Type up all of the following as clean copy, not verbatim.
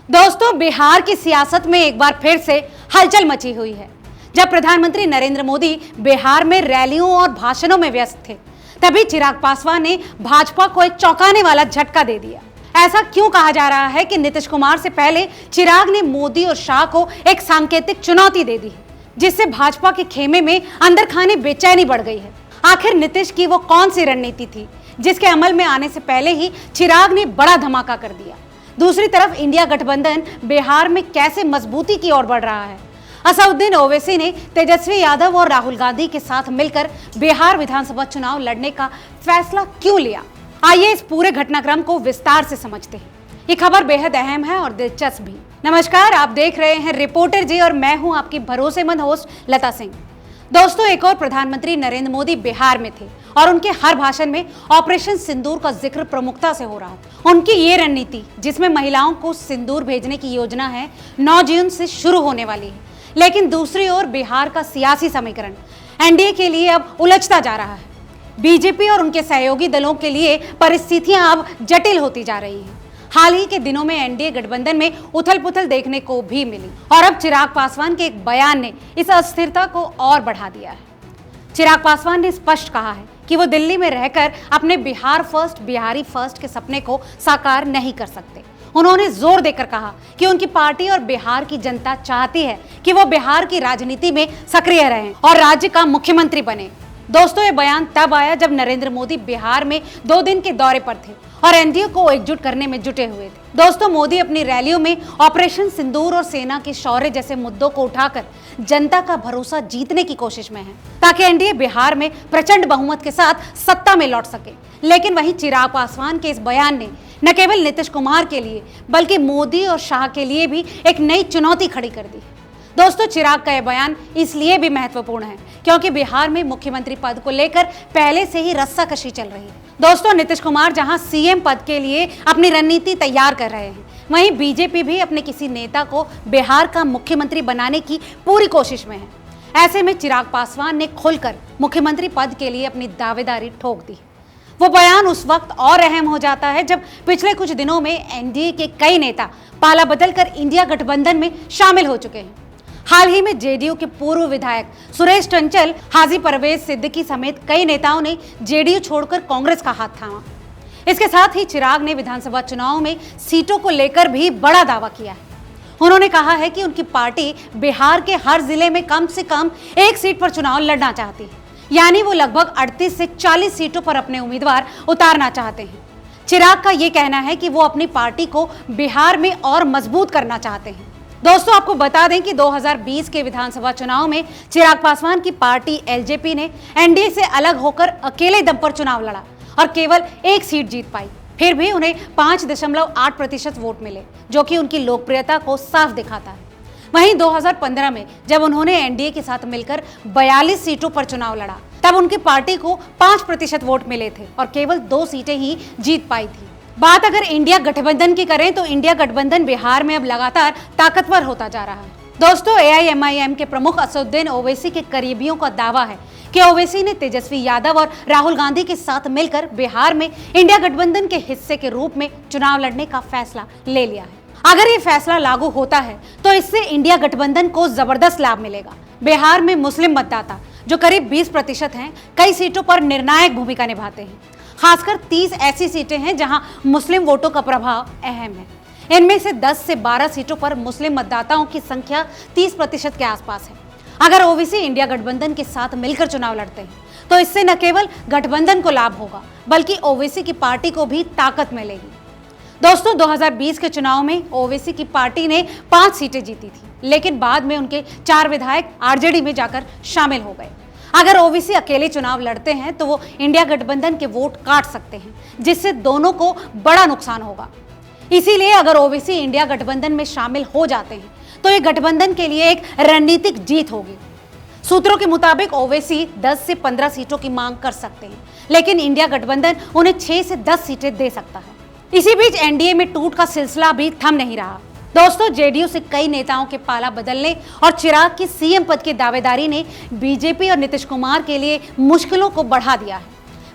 दोस्तों, बिहार की सियासत में एक बार फिर से हलचल मची हुई है। जब प्रधानमंत्री नरेंद्र मोदी बिहार में रैलियों और भाषणों में व्यस्त थे, तभी चिराग पासवान ने भाजपा को एक चौंकाने वाला झटका दे दिया। ऐसा क्यों कहा जा रहा है कि नीतीश कुमार से पहले चिराग ने मोदी और शाह को एक सांकेतिक चुनौती दे दी है, जिससे भाजपा के खेमे में अंदर खाने बेचैनी बढ़ गई है। आखिर नीतीश की वो कौन सी रणनीति थी जिसके अमल में आने से पहले ही चिराग ने बड़ा धमाका कर दिया। दूसरी तरफ इंडिया गठबंधन बिहार में कैसे मजबूती की ओर बढ़ रहा है। असदुद्दीन ओवैसी ने तेजस्वी यादव और राहुल गांधी के साथ मिलकर बिहार विधानसभा चुनाव लड़ने का फैसला क्यों लिया, आइए इस पूरे घटनाक्रम को विस्तार से समझते हैं। ये खबर बेहद अहम है और दिलचस्प भी। नमस्कार, आप देख रहे हैं रिपोर्टर जी और मैं हूं आपकी भरोसेमंद होस्ट लता सिंह। दोस्तों, एक और प्रधानमंत्री नरेंद्र मोदी बिहार में थे और उनके हर भाषण में ऑपरेशन सिंदूर का जिक्र प्रमुखता से हो रहा था। उनकी ये रणनीति, जिसमें महिलाओं को सिंदूर भेजने की योजना है, 9 जून से शुरू होने वाली है। लेकिन दूसरी ओर बिहार का सियासी समीकरण एनडीए के लिए अब उलझता जा रहा है। बीजेपी और उनके सहयोगी दलों के लिए परिस्थितियां अब जटिल होती जा रही हैं। हाल ही के दिनों में एनडीए गठबंधन में उथल पुथल देखने को भी मिली और अब चिराग पासवान के एक बयान ने इस अस्थिरता को और बढ़ा दिया है। चिराग पासवान ने स्पष्ट कहा है कि वो दिल्ली में रहकर अपने बिहार फर्स्ट, बिहारी फर्स्ट के सपने को साकार नहीं कर सकते। उन्होंने जोर देकर कहा कि उनकी पार्टी और बिहार की जनता चाहती है कि वो बिहार की राजनीति में सक्रिय रहें और राज्य का मुख्यमंत्री बने। दोस्तों, ये बयान तब आया जब नरेंद्र मोदी बिहार में 2 दिन के दौरे पर थे और एनडीए को एकजुट करने में जुटे हुए थे। दोस्तों, मोदी अपनी रैलियों में ऑपरेशन सिंदूर और सेना के शौर्य जैसे मुद्दों को उठाकर जनता का भरोसा जीतने की कोशिश में है, ताकि एनडीए बिहार में प्रचंड बहुमत के साथ सत्ता में लौट सके। लेकिन वहीं चिराग पासवान के इस बयान ने न केवल नीतीश कुमार के लिए बल्कि मोदी और शाह के लिए भी एक नई चुनौती खड़ी कर दी। दोस्तों, चिराग का यह बयान इसलिए भी महत्वपूर्ण है क्योंकि बिहार में मुख्यमंत्री पद को लेकर पहले से ही रस्साकशी चल रही है। दोस्तों, नीतीश कुमार जहां सीएम पद के लिए अपनी रणनीति तैयार कर रहे हैं, वहीं बीजेपी भी अपने किसी नेता को बिहार का मुख्यमंत्री बनाने की पूरी कोशिश में है। ऐसे में चिराग पासवान ने खुलकर मुख्यमंत्री पद के लिए अपनी दावेदारी ठोक दी। वो बयान उस वक्त और अहम हो जाता है जब पिछले कुछ दिनों में एनडीए के कई नेता पाला बदलकर इंडिया गठबंधन में शामिल हो चुके हैं। हाल ही में जेडीयू के पूर्व विधायक सुरेश चंचल, हाजी परवेज सिद्दीकी समेत कई नेताओं ने जेडीयू छोड़कर कांग्रेस का हाथ थामा। इसके साथ ही चिराग ने विधानसभा चुनाव में सीटों को लेकर भी बड़ा दावा किया है। उन्होंने कहा है कि उनकी पार्टी बिहार के हर जिले में कम से कम एक सीट पर चुनाव लड़ना चाहती है, यानी वो लगभग 38 से 40 सीटों पर अपने उम्मीदवार उतारना चाहते हैं। चिराग का ये कहना है कि वो अपनी पार्टी को बिहार में और मजबूत करना चाहते हैं। दोस्तों, आपको बता दें कि 2020 के विधानसभा चुनाव में चिराग पासवान की पार्टी एलजेपी ने एनडीए से अलग होकर अकेले दम पर चुनाव लड़ा और केवल 1 सीट जीत पाई। फिर भी उन्हें 5.8% वोट मिले, जो कि उनकी लोकप्रियता को साफ दिखाता है। वहीं 2015 में जब उन्होंने एनडीए के साथ मिलकर 42 सीटों पर चुनाव लड़ा, तब उनकी पार्टी को 5% वोट मिले थे और केवल 2 सीटें ही जीत पाई थी। बात अगर इंडिया गठबंधन की करें तो इंडिया गठबंधन बिहार में अब लगातार ताकतवर होता जा रहा है। दोस्तों, एआईएमआईएम के प्रमुख असदुद्दीन ओवैसी के करीबियों का दावा है कि ओवैसी ने तेजस्वी यादव और राहुल गांधी के साथ मिलकर बिहार में इंडिया गठबंधन के हिस्से के रूप में चुनाव लड़ने का फैसला ले लिया है। अगर ये फैसला लागू होता है तो इससे इंडिया गठबंधन को जबरदस्त लाभ मिलेगा। बिहार में मुस्लिम मतदाता, जो करीब 20% हैं, कई सीटों पर निर्णायक भूमिका निभाते हैं। खासकर 30 ऐसी सीटें हैं जहां मुस्लिम वोटों का प्रभाव अहम है। इनमें से 10 से 12 सीटों पर मुस्लिम मतदाताओं की संख्या 30% के आसपास है। अगर ओवैसी इंडिया गठबंधन के साथ मिलकर चुनाव लड़ते हैं तो इससे न केवल गठबंधन को लाभ होगा बल्कि ओवैसी की पार्टी को भी ताकत मिलेगी। दोस्तों, 2020 के चुनाव में ओवैसी की पार्टी ने 5 सीटें जीती थी, लेकिन बाद में उनके 4 विधायक आरजेडी में जाकर शामिल हो गए। अगर ओवैसी अकेले चुनाव लड़ते हैं तो वो इंडिया गठबंधन के वोट काट सकते हैं, जिससे दोनों को बड़ा नुकसान होगा। इसीलिए अगर ओवैसी इंडिया गठबंधन में शामिल हो जाते हैं तो ये गठबंधन के लिए एक रणनीतिक जीत होगी। सूत्रों के मुताबिक ओवैसी 10 से 15 सीटों की मांग कर सकते हैं, लेकिन इंडिया गठबंधन उन्हें 6 से 10 सीटें दे सकता है। इसी बीच एनडीए में टूट का सिलसिला भी थम नहीं रहा। दोस्तों, जेडीयू से कई नेताओं के पाला बदलने और चिराग की सीएम पद की दावेदारी ने बीजेपी और नीतीश कुमार के लिए मुश्किलों को बढ़ा दिया है।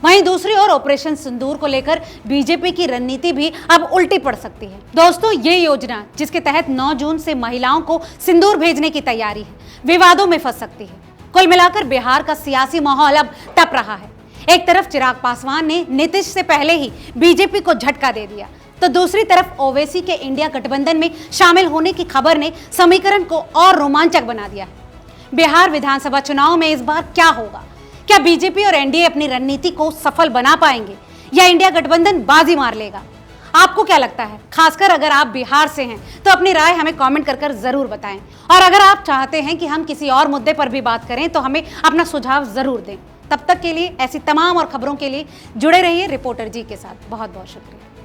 वहीं दूसरी ओर ऑपरेशन सिंदूर को लेकर बीजेपी की रणनीति भी अब उल्टी पड़ सकती है। दोस्तों, ये योजना जिसके तहत 9 जून से महिलाओं को सिंदूर भेजने की तैयारी है, विवादों में फंस सकती है। कुल मिलाकर बिहार का सियासी माहौल अब तप रहा है। एक तरफ चिराग पासवान ने नीतीश से पहले ही बीजेपी को झटका दे दिया, तो दूसरी तरफ ओवैसी के इंडिया गठबंधन में शामिल होने की खबर ने समीकरण को और रोमांचक बना दिया है। बिहार विधानसभा चुनाव में इस बार क्या होगा? क्या बीजेपी और एनडीए अपनी रणनीति को सफल बना पाएंगे या इंडिया गठबंधन बाजी मार लेगा? आपको क्या लगता है? खासकर अगर आप बिहार से हैं तो अपनी राय हमें कमेंट कर जरूर बताएं। और अगर आप चाहते हैं कि हम किसी और मुद्दे पर भी बात करें तो हमें अपना सुझाव जरूर दें। तब तक के लिए ऐसी तमाम और खबरों के लिए जुड़े रहिए रिपोर्टर जी के साथ। बहुत बहुत शुक्रिया।